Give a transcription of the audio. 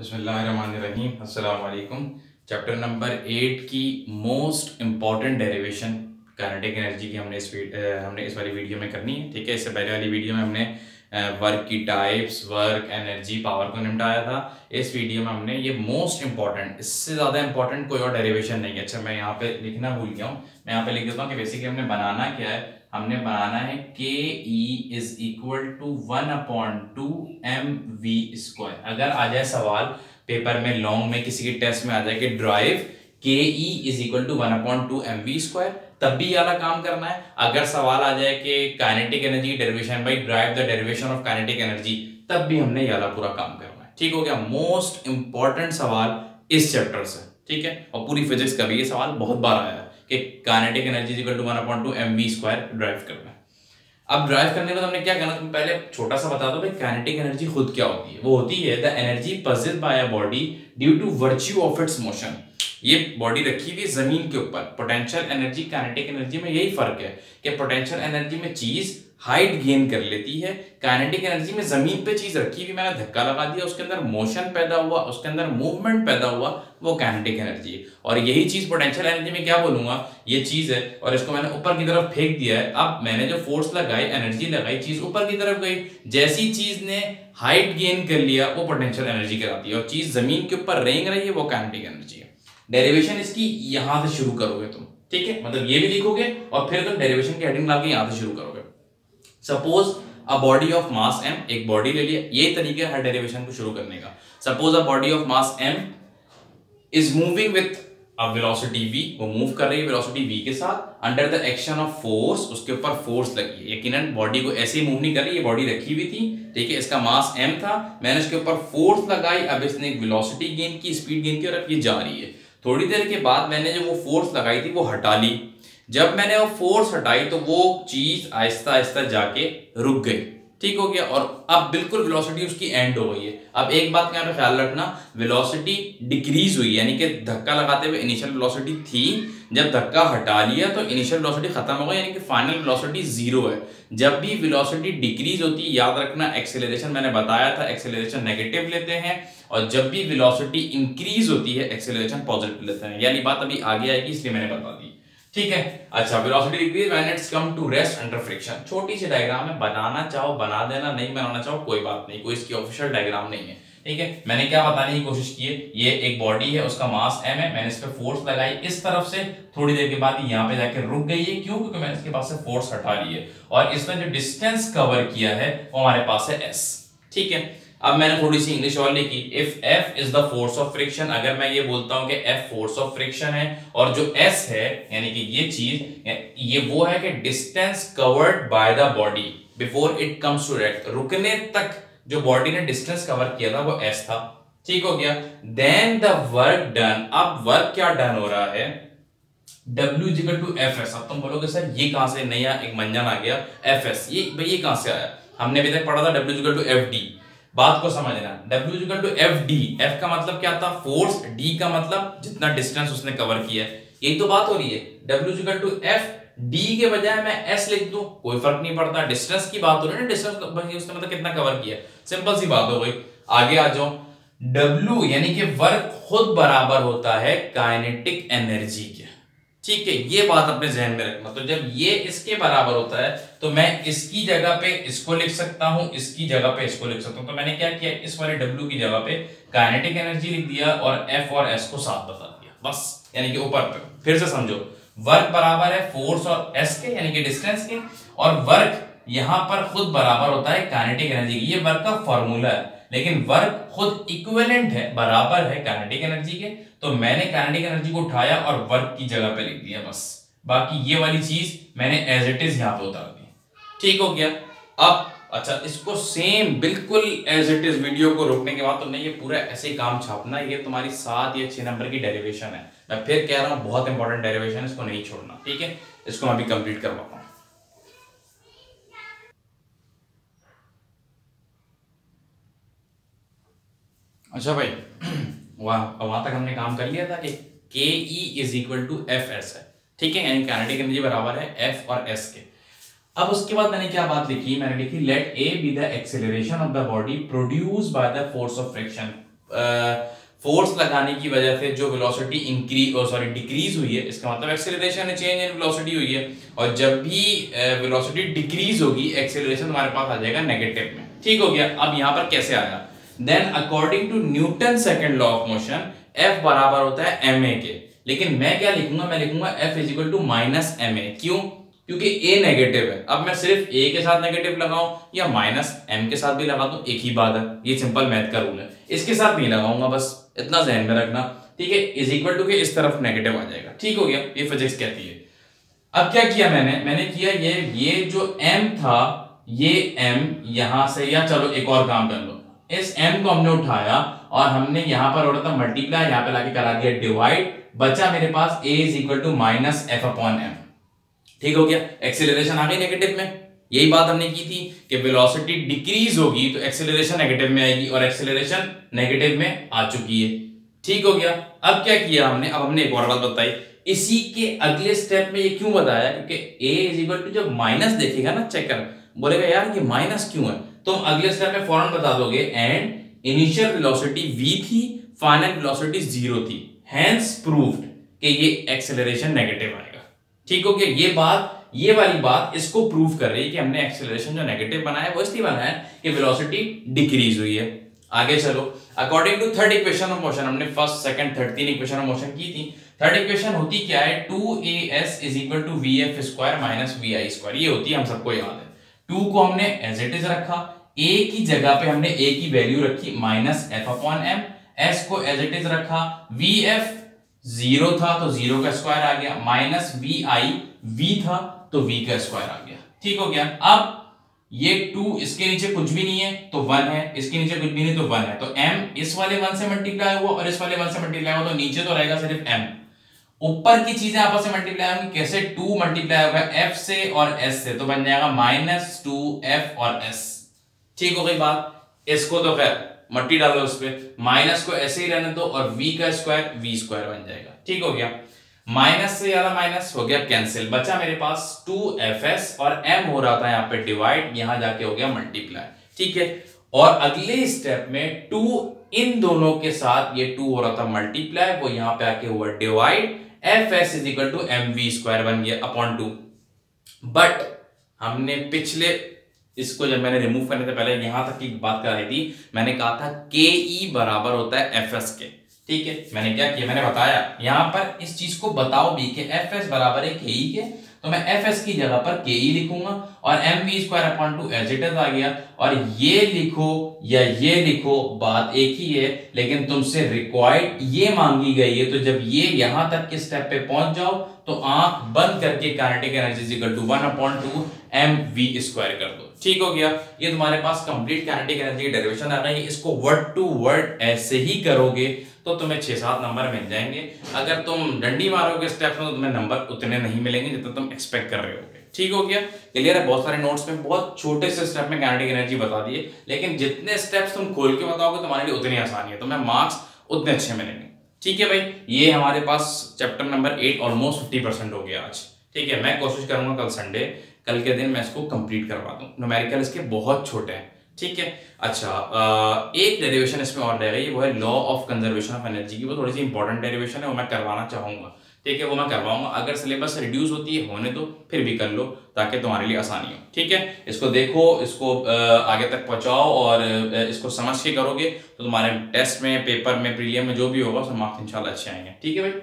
बिस्मिल्लाहिर्रहमानिर्रहीम अस्सलाम वालेकुम। चैप्टर नंबर 8 की most important derivation kinetic energy की हमने इस वाली वीडियो में करनी है। ठीक है, इससे पहले वाली वीडियो में हमने वर्क की टाइप्स, वर्क, एनर्जी, पावर को निपटाया था। इस वीडियो में हमने ये मोस्ट इंपॉर्टेंट, इससे ज़्यादा इंपॉर्टेंट कोई और डेरिवेशन नहीं है। अच्छा, मैं यहाँ पे लिखना भूल गया हूँ, मैं यहाँ पे लिख देता हूँ कि बेसिकली हमने बनाना क्या है। हमने बनाना है के E is equal to 1/2 mv²। अगर आ जाए सवाल पेपर में, लॉन्ग में, किसी के टेस्ट में आ जाए कि ड्राइव के E is equal to 1/2 mv², तब भी ये वाला काम करना है। अगर सवाल आ जाए कि काइनेटिक एनर्जी की derivation by derive the derivation of kinetic energy, तब भी हमने ये वाला पूरा काम करना है। ठीक हो गया, मोस्ट इंपॉर्टेंट सवाल इस चैप्टर से। ठीक है, और पूरी फिजिक्स का भी ये सवाल बहुत बार आया है कि kinetic energy is equal to 1/2 mv² derive करना है। अब ड्राइव करने में तो हमने क्या करना, तुम पहले छोटा सा बता दो भाई काइनेटिक एनर्जी खुद क्या होती है। वो होती है the energy possessed by a body due to virtue of its motion. ये बॉडी रखी हुई जमीन के ऊपर। पोटेंशियल एनर्जी, काइनेटिक एनर्जी में यही फर्क है कि पोटेंशियल एनर्जी में चीज हाइट गेन कर लेती है, काइनेटिक एनर्जी में जमीन पे चीज रखी हुई, मैंने धक्का लगा दिया, उसके अंदर मोशन पैदा हुआ, उसके अंदर मूवमेंट पैदा हुआ, वो काइनेटिक एनर्जी है। और यही चीज पोटेंशियल एनर्जी में क्या बोलूंगा, ये चीज है और इसको मैंने ऊपर की तरफ फेंक दिया है। अब मैंने जो फोर्स लगाई, एनर्जी लगाई, चीज ऊपर की तरफ गई। जैसी चीज ने हाइट गेन कर लिया वो पोटेंशियल एनर्जी कहलाती है, और चीज जमीन के ऊपर रेंग रही है वो काइनेटिक एनर्जी है। डेरिवेशन इसकी यहां से शुरू करोगे तुम, ठीक है, मतलब ये भी लिखोगे और फिर तुम डेरिवेशन की हेडिंग लाके यहां से शुरू करोगे। Suppose a body of mass m, एक बॉडी ले लिया, ये तरीका है डेरिवेशन को शुरू करने का। Suppose a body of mass m is moving with a velocity v, वो मूव कर रही है वेलोसिटी v के साथ, under the action of force, उसके ऊपर फोर्स लगी है। यकीनन बॉडी को ऐसे ही मूव नहीं कर रही, ये बॉडी रखी हुई थी, ठीक है, इसका मास m था, मैंने इसके ऊपर फोर्स लगाई, अब इसने एक वेलोसिटी गेन की, स्पीड गेन की, और अब ये जा रही है। थोड़ी देर के बाद मैंने जो वो फोर्स लगाई थी वो हटा ली। जब मैंने वो फोर्स हटाई तो वो चीज आहिस्ता आहिस्ता जाके रुक गई। ठीक हो गया, और अब बिल्कुल वेलोसिटी उसकी एंड हो गई है। अब एक बात का यहाँ पे ख्याल रखना, वेलोसिटी डिक्रीज हुई, यानी कि धक्का लगाते हुए इनिशियल वेलोसिटी थी, जब धक्का हटा लिया तो इनिशियल वेलोसिटी खत्म हो गई, यानी कि फाइनल वेलोसिटी 0 है। जब भी वेलोसिटी डिक्रीज होती है, याद रखना एक्सेलरेशन मैंने बताया था, एक्सेलरेशन नेगेटिव लेते हैं, और जब भी वेलोसिटी इंक्रीज होती है एक्सेलरेशन पॉजिटिव लेते हैं। यानी बात अभी आगे आएगी, इसलिए मैंने बता दी। ठीक है, अच्छा, velocity decrease when it's come to rest under friction. छोटी सी डायग्राम है, बनाना चाहो बना देना, नहीं बनाना चाहो कोई बात नहीं, कोई इसकी ऑफिशियल डायग्राम नहीं है। ठीक है, मैंने क्या बताने की कोशिश की है, ये एक बॉडी है, उसका मास m है, मैंने इस पे फोर्स लगाई इस तरफ से, थोड़ी देर के बाद यहाँ पे जाके रुक गई है। क्यों? क्योंकि मैंने इसके पास से फोर्स हटा ली है, और इसने जो डिस्टेंस कवर किया है वो हमारे पास है s। ठीक है, अब मैंने थोड़ी सी इंग्लिश और लिखी, if F is the force of friction, अगर मैं ये बोलता हूं कि F फोर्स ऑफ फ्रिक्शन है, और जो S है यानी कि ये चीज, ये वो है कि distance covered by the body before it comes to rest, रुकने तक जो बॉडी ने डिस्टेंस कवर किया था वो S था। ठीक हो गया, देन द वर्क डन, अब वर्क क्या डन हो रहा है, W is equal to Fs। अब तुम बोलोगे सर ये कहां से नया एक मंजन आ गया, Fs, ये भाई ये कहां से आया? हमने अभी तक पढ़ा था W is equal to Fd। बात को समझना, W equal to Fd, F का मतलब क्या था, फोर्स, D का मतलब जितना डिस्टेंस उसने कवर किया है, यही तो बात हो रही है। W इक्वल टू Fd के बजाय मैं S लिख दूं, कोई फर्क नहीं पड़ता, डिस्टेंस की बात हो रही है ना, डिस्टेंस उसने मतलब कितना कवर किया, सिंपल सी बात हो गई। आगे आ जाओ, W यानी कि वर्क खुद बराबर होता है काइनेटिक एनर्जी के। ठीक है, ये बात अपने जहन में रखना। तो जब ये इसके बराबर होता है तो मैं इसकी जगह पे इसको लिख सकता हूं, इसकी जगह पे इसको लिख सकता हूं। तो मैंने क्या किया, इस वाले W की जगह पे काइनेटिक एनर्जी लिख दिया और F और S को साथ बता दिया, बस। यानी कि ऊपर पे फिर से समझो, वर्क बराबर है फोर्स और S के, यानी कि डिस्टेंस के, और वर्क यहां पर खुद बराबर होता है काइनेटिक एनर्जी की। ये वर्क का फॉर्मूला है, लेकिन वर्क खुद इक्विवेलेंट है, बराबर है काइनेटिक एनर्जी के। तो मैंने काइनेटिक एनर्जी को उठाया और वर्क की जगह पे लिख दिया, बस। बाकी ये वाली चीज मैंने एज इट इज यहां पे उतार दी। ठीक हो गया। अब अच्छा, इसको सेम बिल्कुल एज इट इज, वीडियो को रोकने के बाद तुमने ये पूरा ऐसे ही काम छापना, ये तुम्हारी 7 या 6 नंबर की डेरिवेशन है। मैं फिर कह रहा हूं बहुत इंपॉर्टेंट डेरिवेशन है, इसको नहीं छोड़ना। ठीक है, इसको मैं अभी कंप्लीट करवाता हूं। अच्छा भाई, वहां तक हमने काम कर लिया था कि K E is equal to F S है। ठीक है, यानी काइनेटिक एनर्जी बराबर है एफ और एस के। अब उसके बाद मैंने क्या बात लिखी, मैंने लिखी let a be the acceleration of the body produce by the force of friction. Force लगाने की वजह से जो वेलोसिटी डिक्रीज हुई है, इसका मतलब एक्सेलरेशन चेंज इन वेलोसिटी हुई है, और जब भी वेलोसिटी डिक्रीज होगी एक्सेलरेशन हमारे पास आ जाएगा नेगेटिव में। ठीक हो गया। अब यहाँ पर कैसे आया, then according to Newton second law of motion F बराबर होता है ma के, लेकिन मैं क्या लिखूंगा, मैं लिखूंगा F is equal to minus ma। क्यों? क्योंकि a नेगेटिव है। अब मैं सिर्फ a के साथ नेगेटिव लगाऊं या माइनस m के साथ भी लगा दूं, एक ही बात है, ये सिंपल मैथ का रूल है। इसके साथ नहीं लगाऊंगा, बस इतना ध्यान में रखना, ठीक है। इज इक्वल टू के इस तरफ नेगेटिव आ जाएगा। ठीक हो गया, ये फिजिक्स कहती है। अब क्या किया मैंने किया ये जो m था, ये m यहां से, या चलो एक और काम कर लो, इस m को हमने उठाया और हमने यहां पर हो रहा था मल्टीप्लाई, यहां पे लाके करा दिया डिवाइड, बचा मेरे पास a is equal to minus F upon M. ठीक हो गया, एक्सेलरेशन आ गई नेगेटिव में। यही बात हमने की थी कि वेलोसिटी डिक्रीज होगी तो एक्सेलरेशन नेगेटिव में आएगी, और एक्सेलरेशन नेगेटिव में आ चुकी है। ठीक हो गया। अब क्या किया हमने, अब हमने एक और बात बताई, इसी के अगले स्टेप में ये क्यों बताया, क्योंकि a इज इक्वल टू जब माइनस देखेगा ना चेकर, बोलेगा यार ये माइनस क्यों है, तो अगले स्टेप में फौरन बता दोगे एंड इनिशियल वेलोसिटी v थी, फाइनल वेलोसिटी 0 थी, हेंस प्रूव्ड कि ये एक्सेलरेशन नेगेटिव आएगा। ठीक हो गया। ये वाली बात इसको प्रूव कर रही है कि हमने एक्सेलरेशन जो नेगेटिव बनाया है वो इसलिए बनाया है कि वेलोसिटी डिक्रीज हुई है। आगे चलो, according to third equation of motion, हमने first second third 3 equation of motion की थी। थर्ड इक्वेशन होती क्या है, 2as is equal to vf square minus vi square, ये होती है, हम सबको याद है। 2 को हमने एज इट इज रखा, a की जगह पे हमने a की वैल्यू रखी minus F upon M, s को एज इट इज रखा, vf 0 था तो 0 का स्क्वायर आ गया, माइनस vi v था तो v का स्क्वायर आ गया। ठीक हो गया। अब ये 2 इसके नीचे कुछ भी नहीं है तो 1 है, इसके नीचे कुछ भी नहीं तो 1 है, तो m इस वाले 1 से मल्टीप्लाई हुआ और इस वाले 1 से मल्टीप्लाई हुआ, तो नीचे तो रहेगा सिर्फ m, ऊपर की चीजें आपस में मल्टीप्लाई होंगी। कैसे, 2 मल्टीप्लाई होगा f से और s से, तो बन जाएगा माइनस 2f और s। ठीक हो गई बात। इसको तो खैर मट्टी डालो उस पे, माइनस को ऐसे ही रहने दो और v का स्क्वायर v स्क्वायर बन जाएगा। ठीक हो गया। माइनस से ज्यादा माइनस हो गया कैंसिल, बचा मेरे पास 2fs और m हो रहा था यहाँ पे डिवाइड, यहां जाके हो गया मल्टीप्लाई। ठीक है। और अगले स्टेप में 2 इन दोनों के साथ, ये 2 हो रहा था मल्टीप्लाई, वो यहां पे आके हुआ divide, fs is equal to mv square बन गया अपॉन 2। बट हमने पिछले इसको जब मैंने रिमूव करने से पहले यहां तक की बात कर रही थी, मैंने कहा था ke बराबर होता है fs के। ठीक है। मैंने क्या किया, मैंने बताया यहां पर इस चीज को बताओ भी कि fs बराबर है ke के, तो मैं fs की जगह पर ke लिखूंगा और mv square upon 2 as it is आ गया। और ये लिखो या ये लिखो, बात एक ही है, लेकिन तुमसे रिक्वायर्ड ये मांगी गई है, तो जब ये यहां तक के स्टेप पे पहुंच जाओ तो आंख बंद करके kinetic energy is equal to 1 upon 2 mv square कर दो। ठीक हो गया। ये तुम्हारे पास कंप्लीट काइनेटिक एनर्जी की डेरिवेशन आ गई है। इसको वर्ड टू वर्ड ऐसे ही करोगे तो तुम्हें 6-7 नंबर मिल जाएंगे। अगर तुम डंडी मारोगे स्टेप्स में तो तुम्हें नंबर उतने नहीं मिलेंगे जितना तुम एक्सपेक्ट कर रहे होगे। ठीक हो गया, क्लियर है। बहुत सारे नोट्स में बहुत छोटे से स्टेप में काइनेटिक एनर्जी बता दिए, लेकिन जितने स्टेप्स तुम खोल के बताओगे तुम्हारे लिए उतनी आसानी है, तुम्हें मार्क्स उतने अच्छे मिलेंगे। ठीक है भाई, ये हमारे पास चैप्टर नंबर 8 ऑलमोस्ट 50% हो गया आज। ठीक है, मैं कोशिश करूंगा कल संडे, कल के दिन मैं इसको कंप्लीट करवा दूं। न्यूमेरिकल इसके बहुत छोटे हैं। ठीक है। अच्छा, एक डेरिवेशन इसमें और रह गई, वो है law of conservation of energy की। वो थोड़ी सी इंपॉर्टेंट डेरिवेशन है, वो मैं करवाना चाहूंगा। ठीक है, वो मैं करवाऊंगा। अगर सिलेबस रिड्यूस होती है होने दो, फिर भी कर लो ताकि तुम्हारे लिए आसानी हो। ठीक है, इसको देखो, इसको आगे तक पहुंचाओ और इसको समझ के करोगे तो तुम्हारे टेस्ट में, पेपर में, प्रीलियम में जो भी होगा उसमें मार्क्स इंशाल्लाह अच्छे आएंगे। ठीक है भाई।